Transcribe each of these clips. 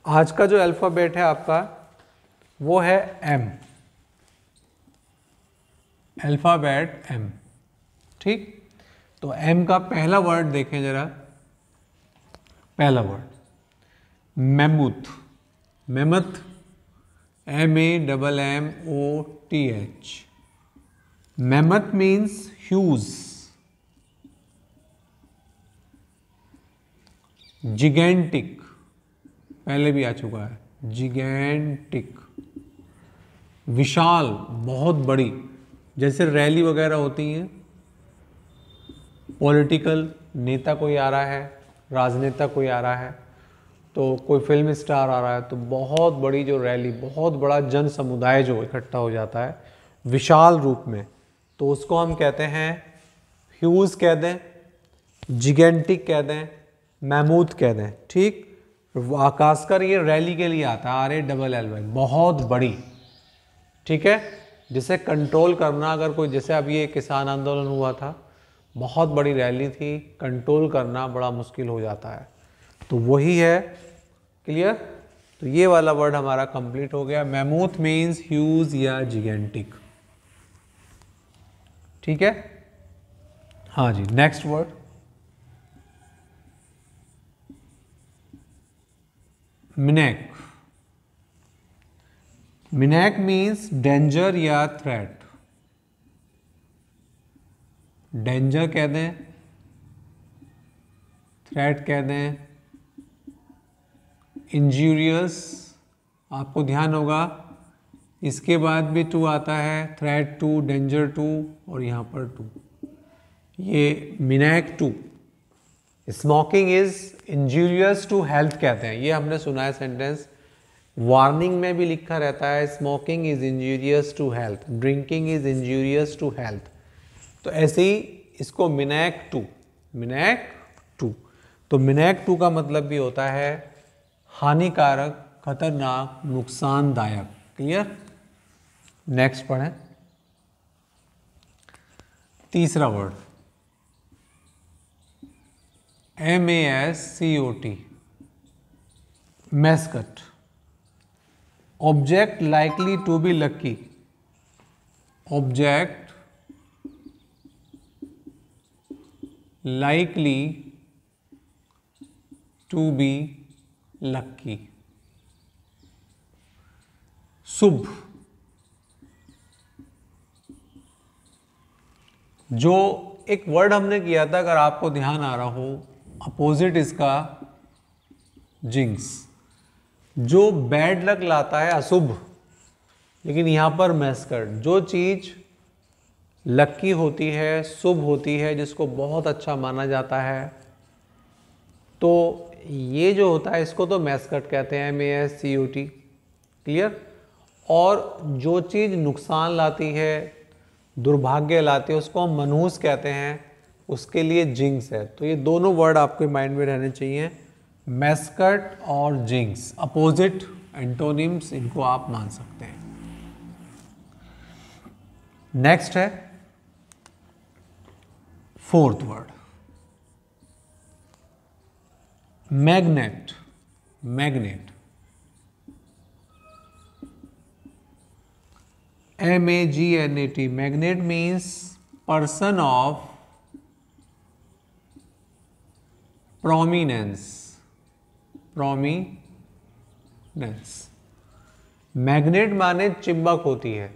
आज का जो अल्फ़ाबेट है आपका वो है एम, अल्फ़ाबेट एम। ठीक, तो एम का पहला वर्ड देखें जरा। पहला word mammoth, mammoth, MEMMOTH। Mammoth means huge, gigantic, पहले भी आ चुका है, जिगेंटिक, विशाल, बहुत बड़ी, जैसे रैली वगैरह होती हैं, पॉलिटिकल नेता कोई आ रहा है, राजनेता कोई आ रहा है, तो कोई फिल्म स्टार आ रहा है, तो बहुत बड़ी जो रैली, बहुत बड़ा जन समुदाय जो इकट्ठा हो जाता है विशाल रूप में, तो उसको हम कहते हैं ह्यूज कह दें, जिगेंटिक कह दें, मैमूथ कह दें। ठीक, खासकर ये रैली के लिए आता है, RALLY, बहुत बड़ी। ठीक है, जिसे कंट्रोल करना, अगर कोई, जैसे अब ये किसान आंदोलन हुआ था, बहुत बड़ी रैली थी, कंट्रोल करना बड़ा मुश्किल हो जाता है, तो वही है। क्लियर, तो ये वाला वर्ड हमारा कंप्लीट हो गया। मैमूथ मीन्स ह्यूज या जिगेंटिक। ठीक है, हाँ जी, नेक्स्ट वर्ड मिनेक। मिनेक मीन्स डेंजर या थ्रेट, डेंजर कह दें, थ्रेट कह दें, इंजूरियस, आपको ध्यान होगा इसके बाद भी टू आता है, थ्रेट टू, डेंजर टू, और यहाँ पर टू, ये मिनेक to. Smoking is injurious to health कहते हैं, ये हमने सुना है सेंटेंस, वार्निंग में भी लिखा रहता है smoking is injurious to health, drinking is injurious to health, तो ऐसे ही इसको मिनेक टू, मिनेक टू। तो मिनेक टू का मतलब भी होता है हानिकारक, खतरनाक, नुकसानदायक। क्लियर, नेक्स्ट पढ़ें। तीसरा word MASCOT, mascot. Object likely to be lucky, object likely to be lucky, शुभ। जो एक वर्ड हमने किया था, अगर आपको ध्यान आ रहा हो, अपोजिट इसका जिंक्स, जो बैड लक लाता है, अशुभ, लेकिन यहां पर मैस्कट, जो चीज लक्की होती है, शुभ होती है, जिसको बहुत अच्छा माना जाता है, तो ये जो होता है इसको तो मैस्कट कहते हैं, MASCOT। क्लियर, और जो चीज़ नुकसान लाती है, दुर्भाग्य लाती है, उसको हम मनहूस कहते हैं, उसके लिए जिंक्स है। तो ये दोनों वर्ड आपके माइंड में रहने चाहिए, मैस्कट और जिंक्स, अपोजिट एंटोनिम्स, इनको आप मान सकते हैं। नेक्स्ट है fourth word magnet, magnet, MAGNET। Magnet means person of prominence, prominence. Magnet माने चिंबक होती है,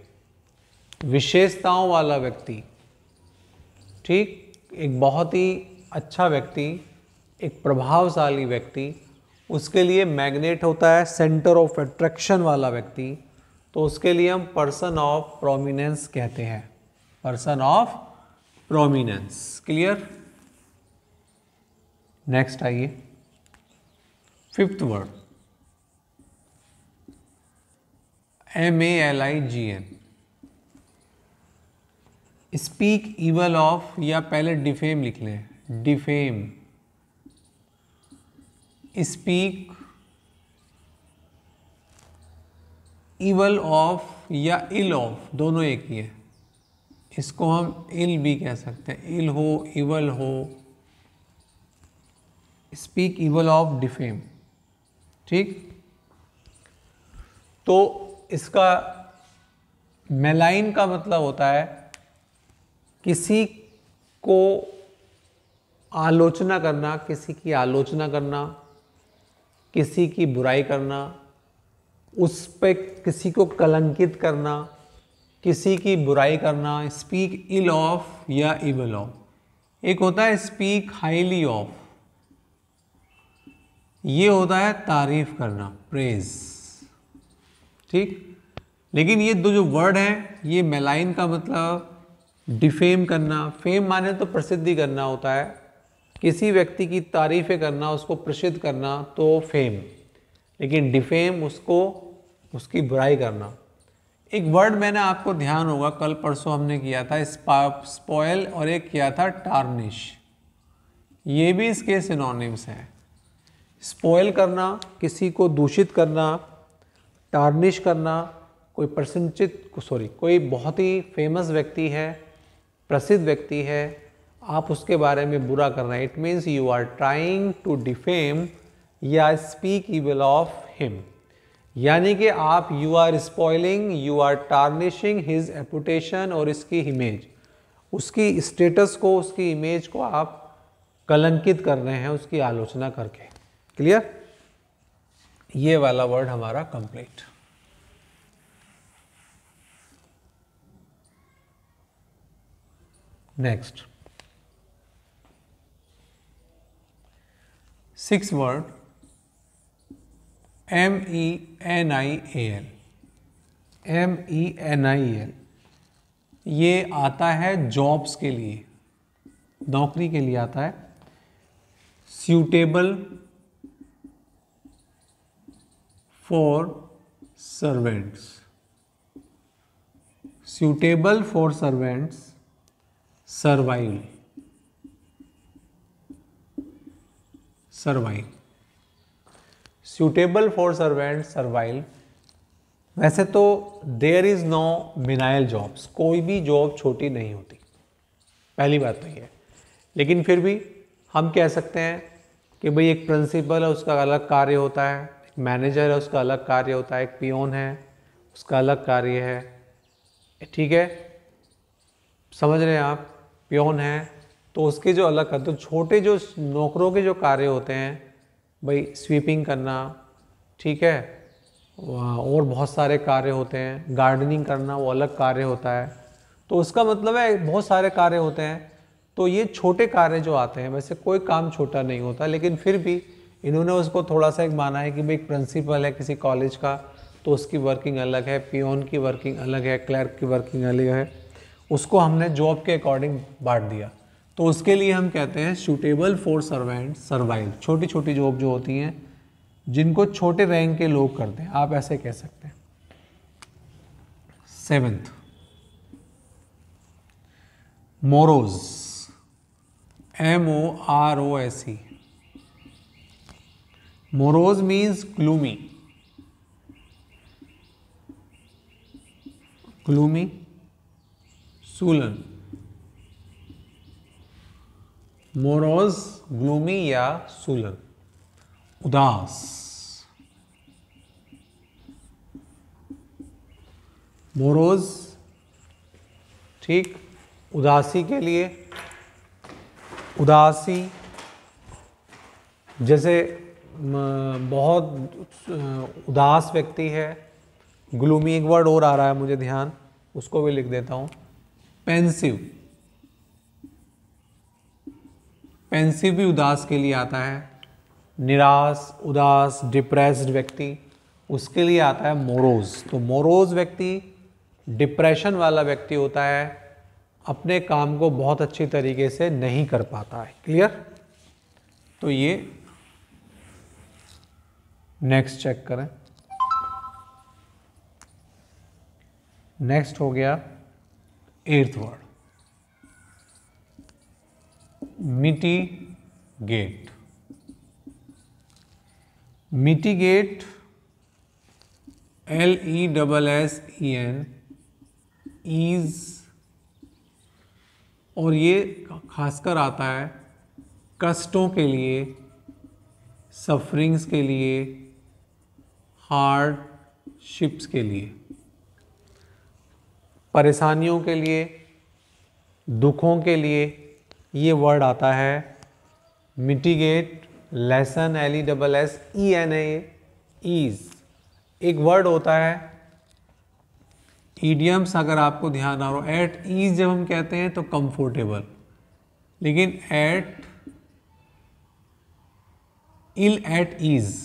विशेषताओं वाला व्यक्ति। ठीक, एक बहुत ही अच्छा व्यक्ति, एक प्रभावशाली व्यक्ति, उसके लिए मैग्नेट होता है, सेंटर ऑफ अट्रैक्शन वाला व्यक्ति, तो उसके लिए हम पर्सन ऑफ प्रोमिनेंस कहते हैं, person of prominence. Clear, next आइए, fifth word MALIGN, speak evil of, या पहले डिफेम लिख लें, डिफेम, स्पीक इवल ऑफ या इल ऑफ, दोनों एक ही है, इसको हम इल भी कह सकते हैं, इल हो, इवल हो, स्पीक इवल ऑफ, डिफेम। ठीक, तो इसका मेलाइन का मतलब होता है किसी को आलोचना करना, किसी की आलोचना करना, किसी की बुराई करना, उस पे किसी को कलंकित करना, किसी की बुराई करना, स्पीक इल ऑफ या इविल ऑफ। एक होता है स्पीक हाईली ऑफ, ये होता है तारीफ करना, प्रेज, ठीक। लेकिन ये दो जो वर्ड हैं, ये मेलाइन का मतलब डिफेम करना, फेम माने तो प्रसिद्धि करना होता है, किसी व्यक्ति की तारीफें करना, उसको प्रसिद्ध करना तो फेम, लेकिन डिफेम उसको उसकी बुराई करना। एक वर्ड मैंने आपको ध्यान होगा कल परसों हमने किया था स्पॉयल, और एक किया था टार्निश, ये भी इसके सिनोनिम्स हैं। स्पॉयल करना, किसी को दूषित करना, टार्निश करना, कोई बहुत ही फेमस व्यक्ति है, प्रसिद्ध व्यक्ति है, आप उसके बारे में बुरा करना, it means you are trying to defame या स्पीक इविल ऑफ हिम, यानी कि आप you are spoiling, you are tarnishing his reputation और इसकी इमेज, उसकी स्टेटस को, उसकी इमेज को आप कलंकित कर रहे हैं उसकी आलोचना करके। क्लियर? ये वाला वर्ड हमारा complete. Next 6 word MENIAL। MENIAL ये आता है जॉब्स के लिए, नौकरी के लिए आता है। Suitable for servants, suitable for servants, survive, survive, suitable for servant, survive. वैसे तो देयर इज नो मिनाइल जॉब्स, कोई भी जॉब छोटी नहीं होती, पहली बात तो ये है। लेकिन फिर भी हम कह सकते हैं कि भाई एक प्रिंसिपल है, उसका अलग कार्य होता है, एक मैनेजर है, उसका अलग कार्य होता है, एक पियोन है, उसका अलग कार्य है, ठीक है, समझ रहे हैं आप। पियोन है तो उसके जो अलग करते, तो छोटे जो नौकरों के जो कार्य होते हैं, भाई स्वीपिंग करना, ठीक है, और बहुत सारे कार्य होते हैं, गार्डनिंग करना वो अलग कार्य होता है, तो उसका मतलब है बहुत सारे कार्य होते हैं। तो ये छोटे कार्य जो आते हैं, वैसे कोई काम छोटा नहीं होता, लेकिन फिर भी इन्होंने उसको थोड़ा सा एक माना है कि भाई एक प्रिंसिपल है किसी कॉलेज का तो उसकी वर्किंग अलग है, पियोन की वर्किंग अलग है, क्लर्क की वर्किंग अलग है, उसको हमने जॉब के अकॉर्डिंग बांट दिया। तो उसके लिए हम कहते हैं सूटेबल फॉर सर्वेंट, सर्वाइव। छोटी छोटी जॉब जो होती हैं जिनको छोटे रैंक के लोग करते हैं, आप ऐसे कह सकते हैं। 7th morose, MOROSE। Morose means gloomy, gloomy, sullen, morose gloomy या सूलन, उदास, मोरोज, ठीक, उदासी के लिए, उदासी जैसे बहुत उदास व्यक्ति है, ग्लूमी एक वर्ड और आ रहा है मुझे ध्यान, उसको भी लिख देता हूँ, पेंसिव, पेंसिव भी उदास के लिए आता है, निराश, उदास, डिप्रेस्ड व्यक्ति, उसके लिए आता है मोरोज। तो मोरोज व्यक्ति डिप्रेशन वाला व्यक्ति होता है, अपने काम को बहुत अच्छी तरीके से नहीं कर पाता है। क्लियर? तो ये नेक्स्ट चेक करें। नेक्स्ट हो गया 8th word mitigate. Mitigate LESSEN ease, और ये खासकर आता है कष्टों के लिए, सफरिंग्स के लिए, हार्ड शिप्स के लिए, परेशानियों के लिए, दुखों के लिए ये वर्ड आता है मिटिगेट, लेसन, LESSEN ईज। एक वर्ड होता है ईडियम्स, अगर आपको ध्यान आ रहा हो, एट ईज जब हम कहते हैं तो कंफर्टेबल, लेकिन एट इल एट ईज,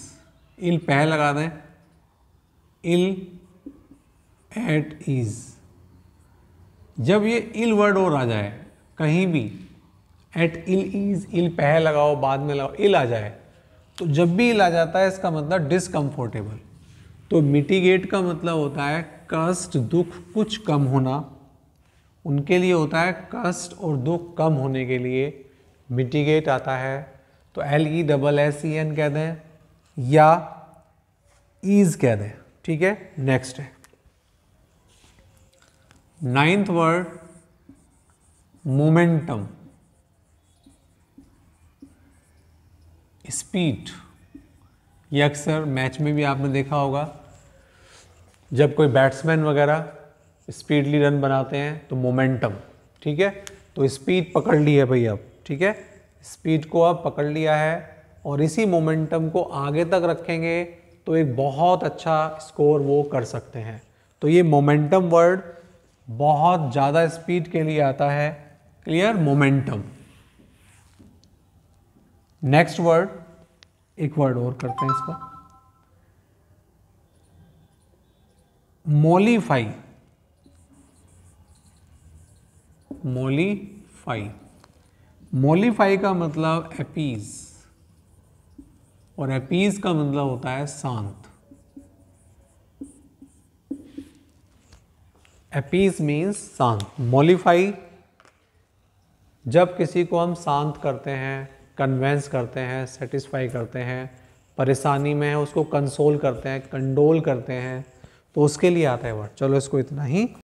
इल पह लगा दें, इल एट ईज। जब ये इल वर्ड और आ जाए कहीं भी, एट इल ईज, इल पह लगाओ, बाद में लगाओ, इल आ जाए, तो जब भी इल आ जाता है इसका मतलब डिसकंफर्टेबल। तो मिटिगेट का मतलब होता है कष्ट, दुख कुछ कम होना, उनके लिए होता है कष्ट और दुख कम होने के लिए मिटिगेट आता है। तो LESSEN कह दें या ईज कह दें, ठीक है। नेक्स्ट है 9th वर्ड मोमेंटम, स्पीड। ये अक्सर मैच में भी आपने देखा होगा, जब कोई बैट्समैन वगैरह स्पीडली रन बनाते हैं तो मोमेंटम, ठीक है। तो स्पीड पकड़ ली है भाई अब, ठीक है, स्पीड को अब पकड़ लिया है और इसी मोमेंटम को आगे तक रखेंगे तो एक बहुत अच्छा स्कोर वो कर सकते हैं। तो ये मोमेंटम वर्ड बहुत ज़्यादा स्पीड के लिए आता है, क्लियर, मोमेंटम। नेक्स्ट वर्ड, एक वर्ड और करते हैं इसका, मोलिफाई। मोलिफाई, मोलिफाई का मतलब अपीज, और अपीज का मतलब होता है शांत। अपीज मीन्स शांत। मोलिफाई, जब किसी को हम शांत करते हैं, कन्वेंस करते हैं, सेटिस्फाई करते हैं, परेशानी में है उसको कंसोल करते हैं, कंडोल करते हैं, तो उसके लिए आता है वर्ड। चलो इसको इतना ही